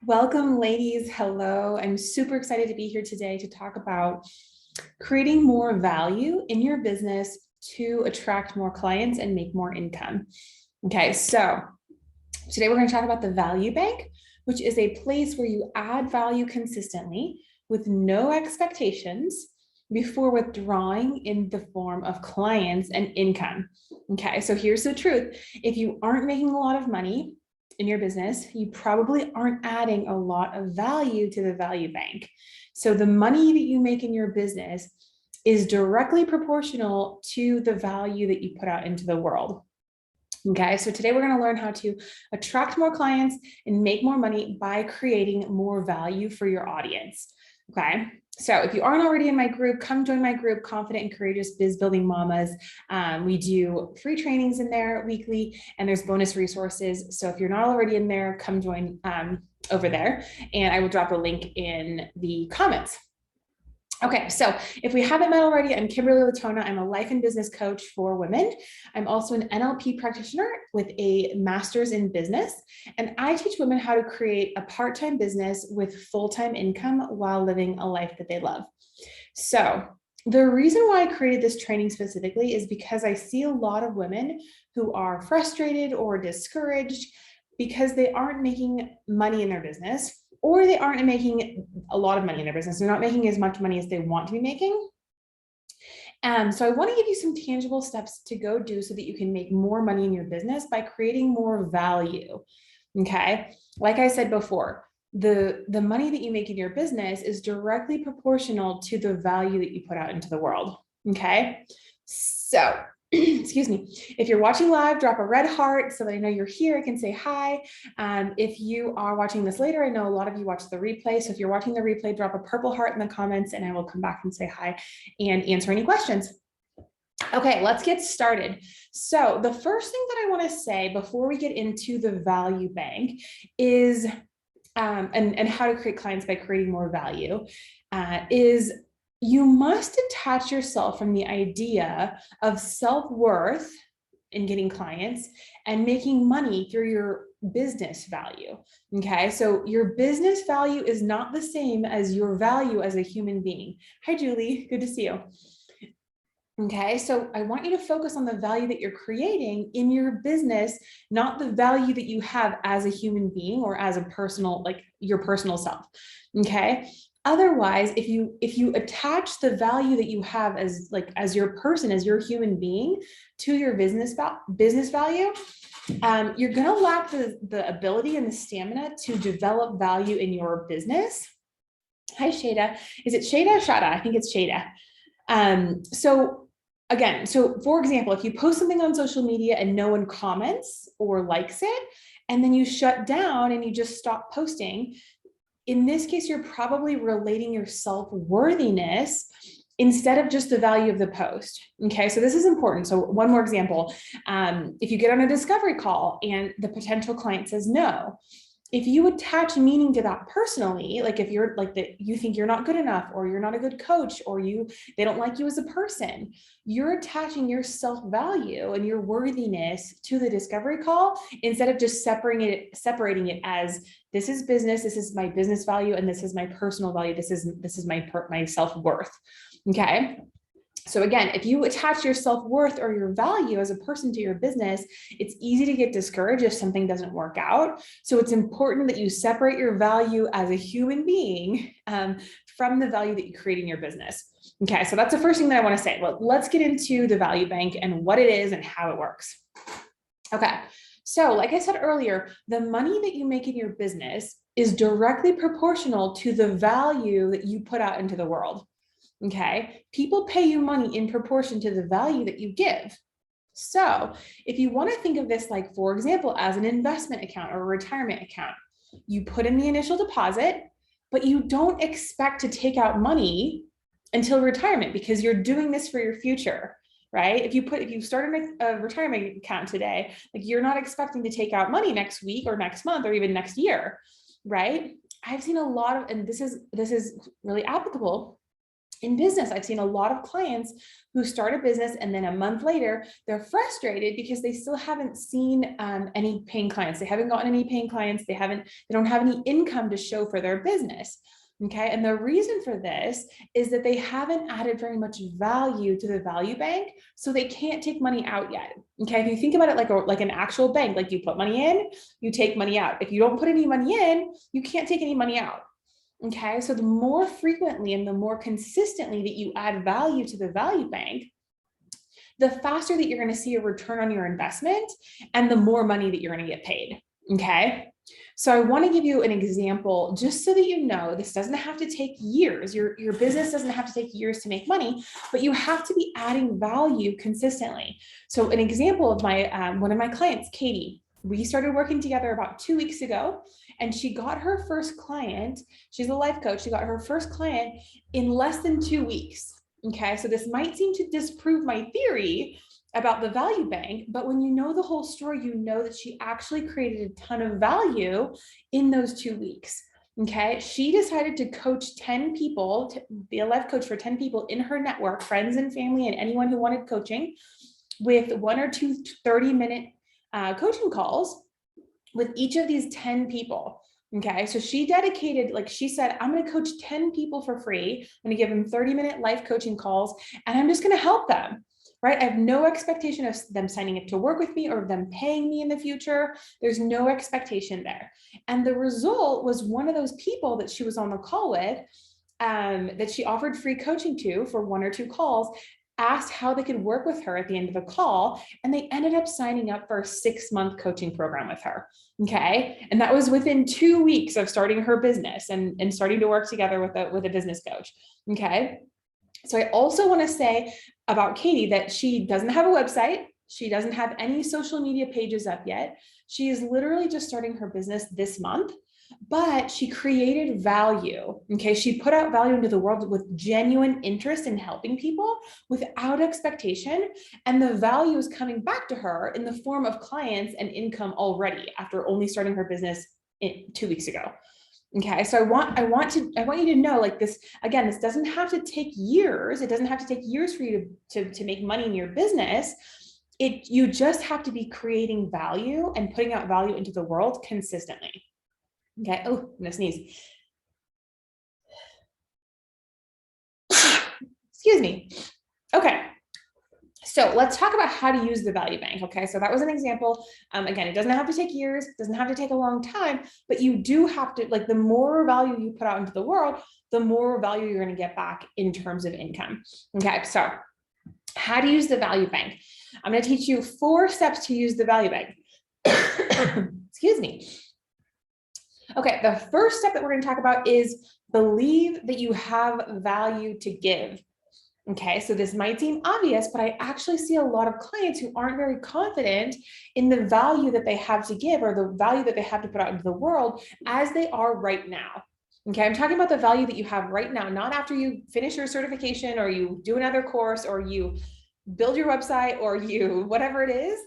Welcome, ladies. Hello. I'm super excited to be here today to talk about creating more value in your business to attract more clients and make more income. Okay, so today we're going to talk about the value bank, which is a place where you add value consistently with no expectations before withdrawing in the form of clients and income. Okay, so here's the truth. If you aren't making a lot of money in your business, you probably aren't adding a lot of value to the value bank. So the money that you make in your business is directly proportional to the value that you put out into the world. Okay, so today we're going to learn how to attract more clients and make more money by creating more value for your audience. Okay, so if you aren't already in my group, come join my group, Confident and Courageous Biz-Building Mamas. We do free trainings in there weekly, and there's bonus resources. So if you're not already in there, come join over there, and I will drop a link in the comments. Okay, so if we haven't met already, I'm Kimberly Latona. I'm a life and business coach for women. I'm also an NLP practitioner with a master's in business, and I teach women how to create a part-time business with full-time income while living a life that they love. So the reason why I created this training specifically is because I see a lot of women who are frustrated or discouraged because they aren't making money in their business, or they aren't making a lot of money in their business. They're not making as much money as they want to be making. So I want to give you some tangible steps to go do so that you can make more money in your business by creating more value. Okay. Like I said before, the money that you make in your business is directly proportional to the value that you put out into the world. Okay. So excuse me, if you're watching live, drop a red heart so that I know you're here. I can say hi. If you are watching this later, I know a lot of you watch the replay. So if you're watching the replay, drop a purple heart in the comments and I will come back and say hi and answer any questions. Okay, let's get started. So the first thing that I want to say before we get into the value bank is, and how to create clients by creating more value, is you must detach yourself from the idea of self-worth in getting clients and making money through your business value. Okay, so your business value is not the same as your value as a human being. Hi, Julie, good to see you. Okay, so I want you to focus on the value that you're creating in your business, not the value that you have as a human being or as a personal, like your personal self. Okay. Otherwise, if you attach the value that you have as your person, as your human being to your business value, you're going to lack the ability and the stamina to develop value in your business. Hi, Shada. Is it Shada or Shada? I think it's Shada. So for example, if you post something on social media and no one comments or likes it, and then you shut down and you just stop posting, in this case, you're probably relating your self-worthiness instead of just the value of the post. Okay, so this is important. So one more example, if you get on a discovery call and the potential client says no, if you attach meaning to that personally, like if you're like that, you think you're not good enough, or you're not a good coach, or they don't like you as a person, you're attaching your self-value and your worthiness to the discovery call instead of just separating it as this is business, this is my business value, and this is my personal value. This is my self-worth. Okay. So again, if you attach your self-worth or your value as a person to your business, it's easy to get discouraged if something doesn't work out. So it's important that you separate your value as a human being from the value that you create in your business. Okay, so that's the first thing that I want to say. Well, let's get into the value bank and what it is and how it works. Okay, so like I said earlier, the money that you make in your business is directly proportional to the value that you put out into the world. Okay, people pay you money in proportion to the value that you give. So if you want to think of this, like, for example, as an investment account or a retirement account, you put in the initial deposit, but you don't expect to take out money until retirement because you're doing this for your future, right? If you start a retirement account today, like, you're not expecting to take out money next week or next month or even next year, right? I've seen a lot of, and this is really applicable In business, I've seen a lot of clients who start a business and then a month later, they're frustrated because they still haven't seen any paying clients. They haven't gotten any paying clients. They don't have any income to show for their business. Okay. And the reason for this is that they haven't added very much value to the value bank. So they can't take money out yet. Okay. If you think about it like an actual bank, like you put money in, you take money out. If you don't put any money in, you can't take any money out. Okay, so the more frequently and the more consistently that you add value to the value bank, the faster that you're going to see a return on your investment and the more money that you're going to get paid. Okay, so I want to give you an example just so that you know this doesn't have to take years. Your business doesn't have to take years to make money, but you have to be adding value consistently. So an example of one of my clients, Katie. We started working together about 2 weeks ago, and she got her first client. She's a life coach. She got her first client in less than 2 weeks. Okay, so this might seem to disprove my theory about the value bank, but when you know the whole story, you know that she actually created a ton of value in those 2 weeks. Okay, she decided to coach 10 people, to be a life coach for 10 people in her network, friends and family, and anyone who wanted coaching, with 1 or 2 30-minute coaching calls with each of these 10 people. Okay, so she dedicated, like she said, I'm going to coach 10 people for free. I'm going to give them 30-minute life coaching calls, and I'm just going to help them, right? I have no expectation of them signing up to work with me or of them paying me in the future. There's no expectation there. And the result was one of those people that she was on the call with, that she offered free coaching to for 1 or 2 calls, asked how they could work with her at the end of the call, and they ended up signing up for a 6-month coaching program with her. Okay, and that was within 2 weeks of starting her business and starting to work together with a business coach. Okay, so I also want to say about Katie that she doesn't have a website. She doesn't have any social media pages up yet. She is literally just starting her business this month, but she created value. Okay, she put out value into the world with genuine interest in helping people without expectation, and the value is coming back to her in the form of clients and income already after only starting her business 2 weeks ago. Okay, so I want you to know, like, this, again, this doesn't have to take years. It doesn't have to take years for you to make money in your business. You just have to be creating value and putting out value into the world consistently. Okay. Oh, I'm gonna sneeze. Excuse me. Okay. So let's talk about how to use the value bank. Okay. So that was an example. Again, it doesn't have to take years, it doesn't have to take a long time, but you do have to, like, the more value you put out into the world, the more value you're going to get back in terms of income. Okay. So how to use the value bank. I'm going to teach you 4 steps to use the value bank. Excuse me. Okay, the first step that we're going to talk about is believe that you have value to give. Okay, so this might seem obvious, but I actually see a lot of clients who aren't very confident in the value that they have to give or the value that they have to put out into the world as they are right now. Okay, I'm talking about the value that you have right now, not after you finish your certification or you do another course or you build your website or you, whatever it is.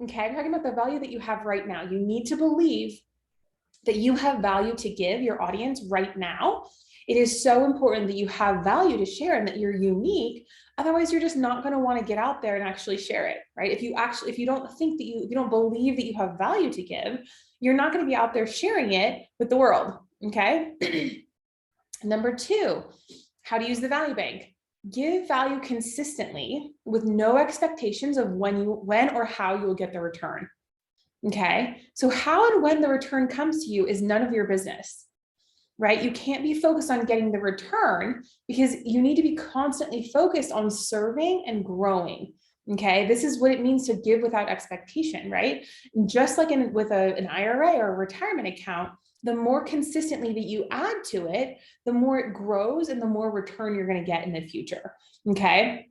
Okay, I'm talking about the value that you have right now. You need to believe that you have value to give your audience right now. It is so important that you have value to share and that you're unique. Otherwise, you're just not going to want to get out there and actually share it, right? If you don't think that if you don't believe that you have value to give, you're not going to be out there sharing it with the world. Okay. Number 2, how to use the value bank. Give value consistently with no expectations of when or how you will get the return. Okay, so how and when the return comes to you is none of your business, right? You can't be focused on getting the return because you need to be constantly focused on serving and growing. Okay, this is what it means to give without expectation, right? And just like with an IRA or a retirement account, the more consistently that you add to it, the more it grows and the more return you're going to get in the future. Okay.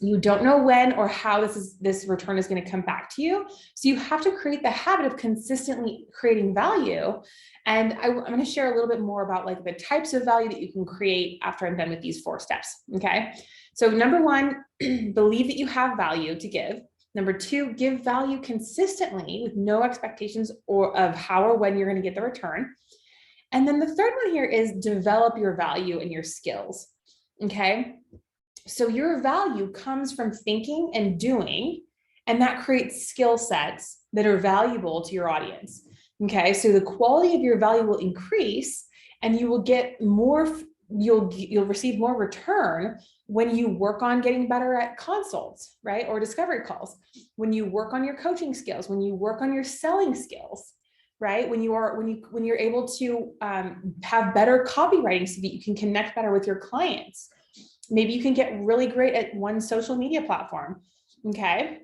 You don't know when or how this return is going to come back to you. So you have to create the habit of consistently creating value. And I'm going to share a little bit more about, like, the types of value that you can create after I'm done with these 4 steps. Okay. So number 1, believe that you have value to give. Number 2, give value consistently with no expectations of how or when you're going to get the return. And then the third one here is develop your value and your skills. Okay. So your value comes from thinking and doing, and that creates skill sets that are valuable to your audience. Okay. So the quality of your value will increase, and you will get more, you'll receive more return when you work on getting better at consults, right? Or discovery calls, when you work on your coaching skills, when you work on your selling skills, right? When you're able to have better copywriting so that you can connect better with your clients. Maybe you can get really great at one social media platform, okay?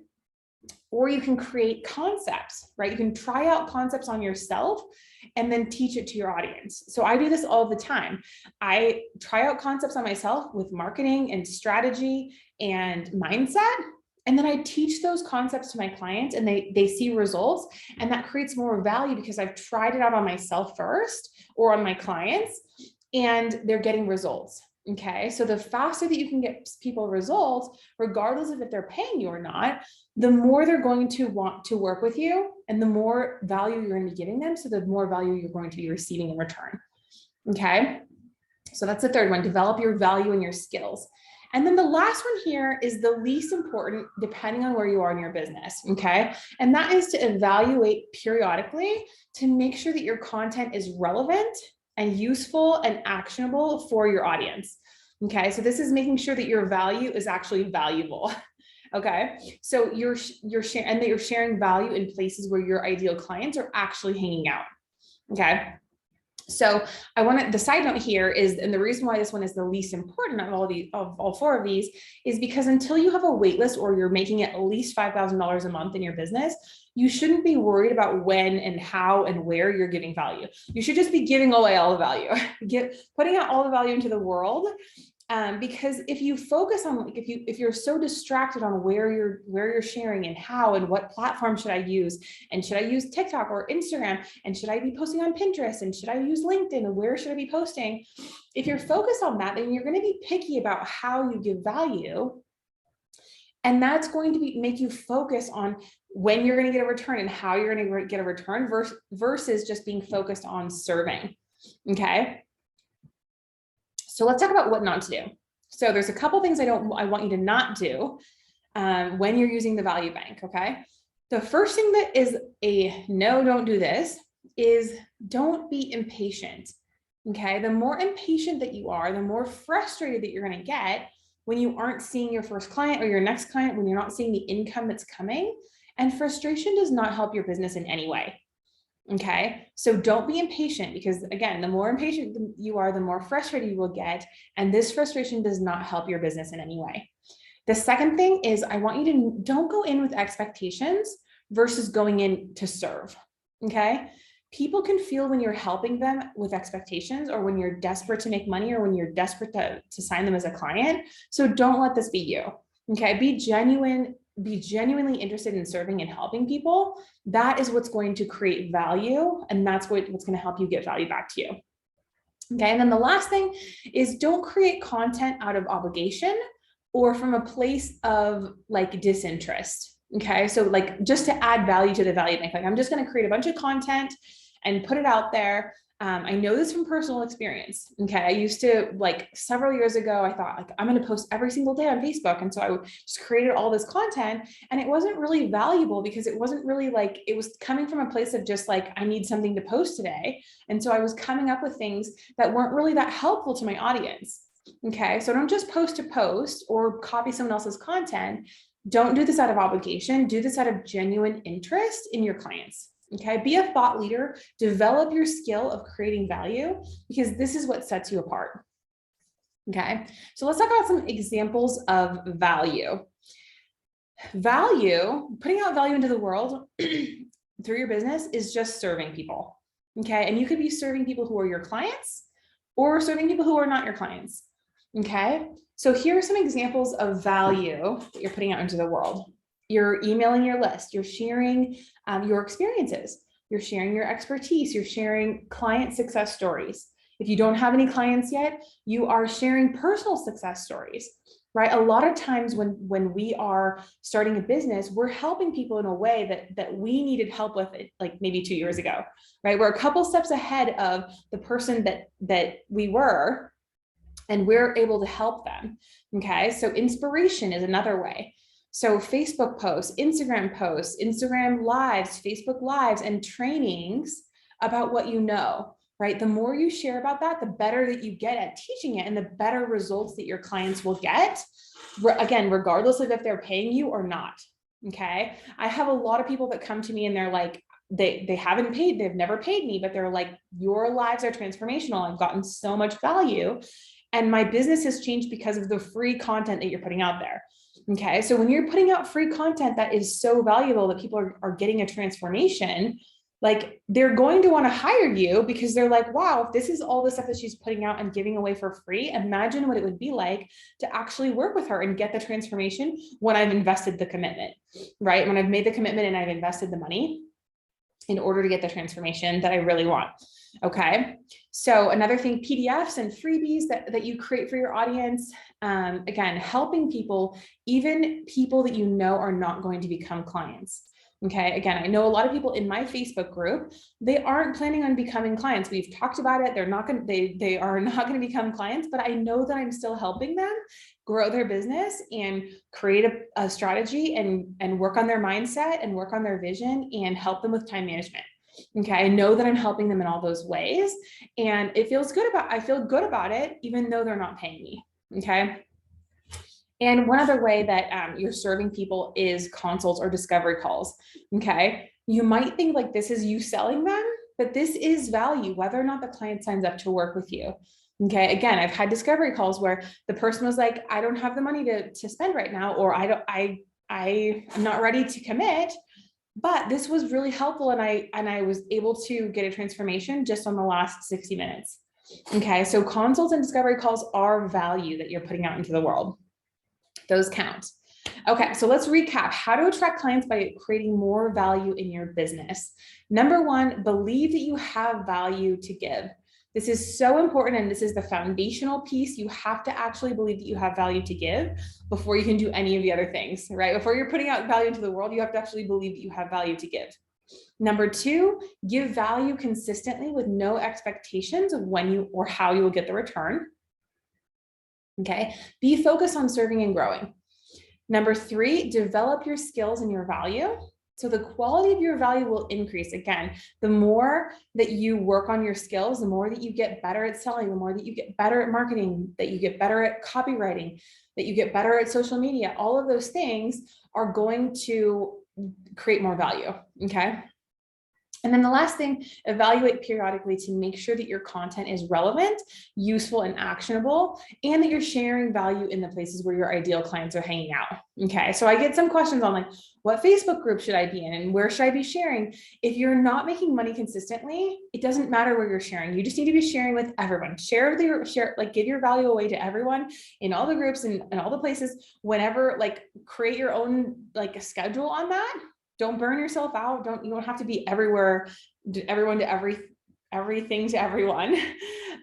Or you can create concepts, right? You can try out concepts on yourself and then teach it to your audience. So I do this all the time. I try out concepts on myself with marketing and strategy and mindset. And then I teach those concepts to my clients, and they see results, and that creates more value because I've tried it out on myself first or on my clients, and they're getting results. Okay, so the faster that you can get people results, regardless of if they're paying you or not, the more they're going to want to work with you, and the more value you're going to be giving them. So the more value you're going to be receiving in return. Okay, so that's the third one: develop your value and your skills. And then the last one here is the least important, depending on where you are in your business. Okay, and that is to evaluate periodically to make sure that your content is relevant and useful and actionable for your audience. Okay, so this is making sure that your value is actually valuable. Okay, so you're sharing, and that you're sharing value in places where your ideal clients are actually hanging out. Okay, so I want to, the side note here is, and the reason why this one is the least important of all four of these is because until you have a wait list or you're making at least $5,000 a month in your business, you shouldn't be worried about when and how and where you're giving value. You should just be giving away all the value, putting out all the value into the world. Because if you focus on, like, if you're so distracted on where you're sharing and how and what platform should I use, and should I use TikTok or Instagram, and should I be posting on Pinterest, and should I use LinkedIn, and where should I be posting? If you're focused on that, then you're going to be picky about how you give value, and that's going to make you focus on when you're going to get a return and how you're going to get a return versus just being focused on serving. Okay. So let's talk about what not to do. So there's a couple things I want you to not do when you're using the value bank. Okay. The first thing that is a no, don't do this, is don't be impatient. Okay. The more impatient that you are, the more frustrated that you're going to get when you aren't seeing your first client or your next client, when you're not seeing the income that's coming. And frustration does not help your business in any way. Okay, so don't be impatient, because again, the more impatient you are, the more frustrated you will get. And this frustration does not help your business in any way. The second thing is, I want you to don't go in with expectations versus going in to serve. Okay, people can feel when you're helping them with expectations, or when you're desperate to make money, or when you're desperate to sign them as a client. So don't let this be you. Okay, be genuine. Be genuinely interested in serving and helping people. That is what's going to create value, and that's what's going to help you get value back to you. Okay, and then the last thing is, don't create content out of obligation or from a place of like disinterest. Okay, so like just to add value to the value bank, like I'm just going to create a bunch of content and put it out there. I know this from personal experience. Okay, I used to, like several years ago, I thought, like, I'm going to post every single day on Facebook. And so I just created all this content, and it wasn't really valuable because it wasn't really like, it was coming from a place of just like, I need something to post today. And so I was coming up with things that weren't really that helpful to my audience. Okay, so don't just post to post or copy someone else's content. Don't do this out of obligation. Do this out of genuine interest in your clients. Okay, be a thought leader, develop your skill of creating value, because this is what sets you apart. Okay, so let's talk about some examples of value. Value, putting out value into the world through your business, is just serving people. Okay, and you could be serving people who are your clients or serving people who are not your clients. Okay, so here are some examples of value that you're putting out into the world. You're emailing your list, you're sharing your experiences, you're sharing your expertise, you're sharing client success stories. If you don't have any clients yet, you are sharing personal success stories, right? A lot of times when we are starting a business, we're helping people in a way that we needed help with, like maybe 2 years ago, right? We're a couple steps ahead of the person that we were. and we're able to help them. Okay, so inspiration is another way. So Facebook posts, Instagram lives, Facebook lives, and trainings about what you know, right? The more you share about that, the better that you get at teaching it and the better results that your clients will get, again, regardless of if they're paying you or not. Okay, I have a lot of people that come to me and they're like, they haven't paid, they've never paid me, but they're like, your lives are transformational. I've gotten so much value and my business has changed because of the free content that you're putting out there. Okay, so when you're putting out free content that is so valuable that people are getting a transformation, like they're going to want to hire you because they're like, wow, if this is all the stuff that she's putting out and giving away for free, imagine what it would be like to actually work with her and get the transformation when I've invested the commitment, right? When I've made the commitment and I've invested the money in order to get the transformation that I really want. Okay, so another thing, PDFs and freebies that you create for your audience. Again, helping people, even people that you know are not going to become clients. Okay, again, I know a lot of people in my Facebook group, they aren't planning on becoming clients. We've talked about it. They are not going to become clients, but I know that I'm still helping them grow their business and create a strategy and work on their mindset and work on their vision and help them with time management. Okay, I know that I'm helping them in all those ways and it feels good I feel good about it, even though they're not paying me. Okay. And one other way that you're serving people is consults or discovery calls. Okay. You might think like this is you selling them, but this is value, whether or not the client signs up to work with you. Okay. Again, I've had discovery calls where the person was like, I don't have the money to spend right now, or I'm not ready to commit, but this was really helpful. And I was able to get a transformation just on the last 60 minutes. Okay. So consults and discovery calls are value that you're putting out into the world. Those count. Okay, so let's recap how to attract clients by creating more value in your business. Number one, believe that you have value to give. This is so important, and this is the foundational piece. You have to actually believe that you have value to give before you can do any of the other things, right? Before you're putting out value into the world, you have to actually believe that you have value to give. Number two, give value consistently with no expectations of when you or how you will get the return. Okay, be focused on serving and growing. Number three, develop your skills and your value. So the quality of your value will increase. Again, the more that you work on your skills, the more that you get better at selling, the more that you get better at marketing, that you get better at copywriting, that you get better at social media, all of those things are going to create more value. Okay. And then the last thing, evaluate periodically to make sure that your content is relevant, useful, and actionable, and that you're sharing value in the places where your ideal clients are hanging out. Okay, so I get some questions on like, what Facebook group should I be in and where should I be sharing? If you're not making money consistently, it doesn't matter where you're sharing. You just need to be sharing with everyone. Give your value away to everyone in all the groups and all the places. Whenever, like, create your own like a schedule on that. Don't burn yourself out. You don't have to be everywhere, everyone to everything to everyone.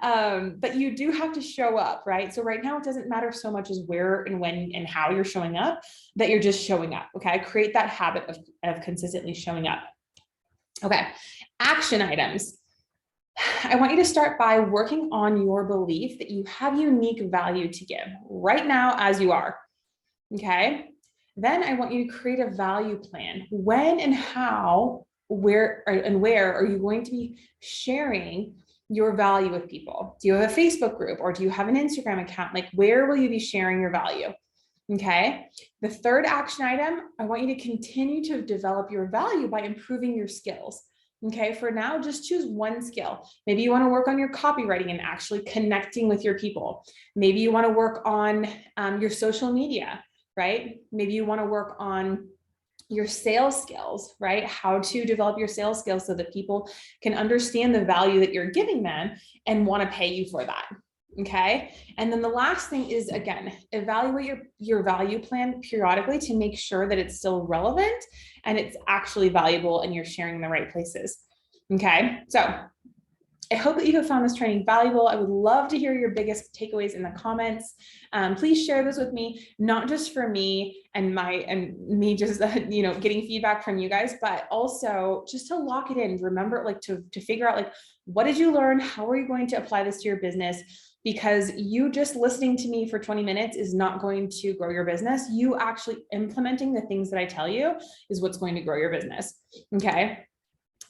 But you do have to show up, right? So right now it doesn't matter so much as where and when and how you're showing up, that you're just showing up. Okay. Create that habit of consistently showing up. Okay. Action items. I want you to start by working on your belief that you have unique value to give right now as you are. Okay. Then I want you to create a value plan. When and how, where are you going to be sharing your value with people? Do you have a Facebook group or do you have an Instagram account? Like, where will you be sharing your value? Okay. The third action item, I want you to continue to develop your value by improving your skills. Okay. For now, just choose one skill. Maybe you want to work on your copywriting and actually connecting with your people. Maybe you want to work on your social media. Right? Maybe you want to work on your sales skills, right? How to develop your sales skills so that people can understand the value that you're giving them and want to pay you for that. Okay. And then the last thing is, again, evaluate your value plan periodically to make sure that it's still relevant and it's actually valuable and you're sharing in the right places. Okay. So I hope that you have found this training valuable. I would love to hear your biggest takeaways in the comments. Please share those with me, not just for me and me just getting feedback from you guys, but also just to lock it in. Remember, like to figure out like, what did you learn? How are you going to apply this to your business? Because you just listening to me for 20 minutes is not going to grow your business. You actually implementing the things that I tell you is what's going to grow your business. Okay.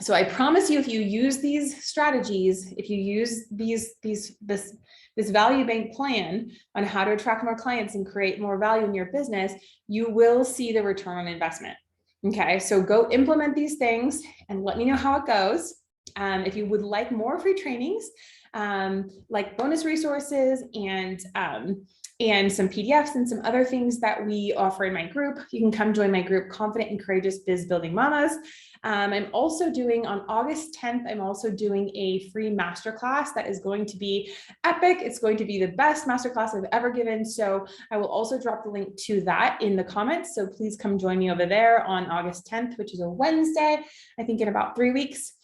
So I promise you, if you use these strategies, if you use this value bank plan on how to attract more clients and create more value in your business, you will see the return on investment. Okay, so go implement these things and let me know how it goes. If you would like more free trainings, like bonus resources and some PDFs and some other things that we offer in my group, you can come join my group, Confident and Courageous Biz-Building Mamas. I'm also doing on August 10th, I'm also doing a free masterclass that is going to be epic. It's going to be the best masterclass I've ever given. So I will also drop the link to that in the comments. So please come join me over there on August 10th, which is a Wednesday, I think in about 3 weeks.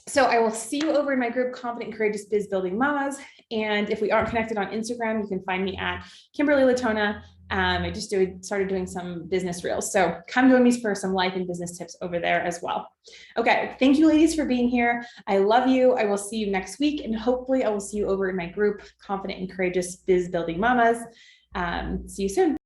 So I will see you over in my group, Confident and Courageous Biz Building Mamas. And if we aren't connected on Instagram, you can find me at Kimberly Latona. I just started doing some business reels. So come join me for some life and business tips over there as well. Okay, thank you ladies for being here. I love you. I will see you next week. And hopefully I will see you over in my group, Confident and Courageous Biz Building Mamas. See you soon.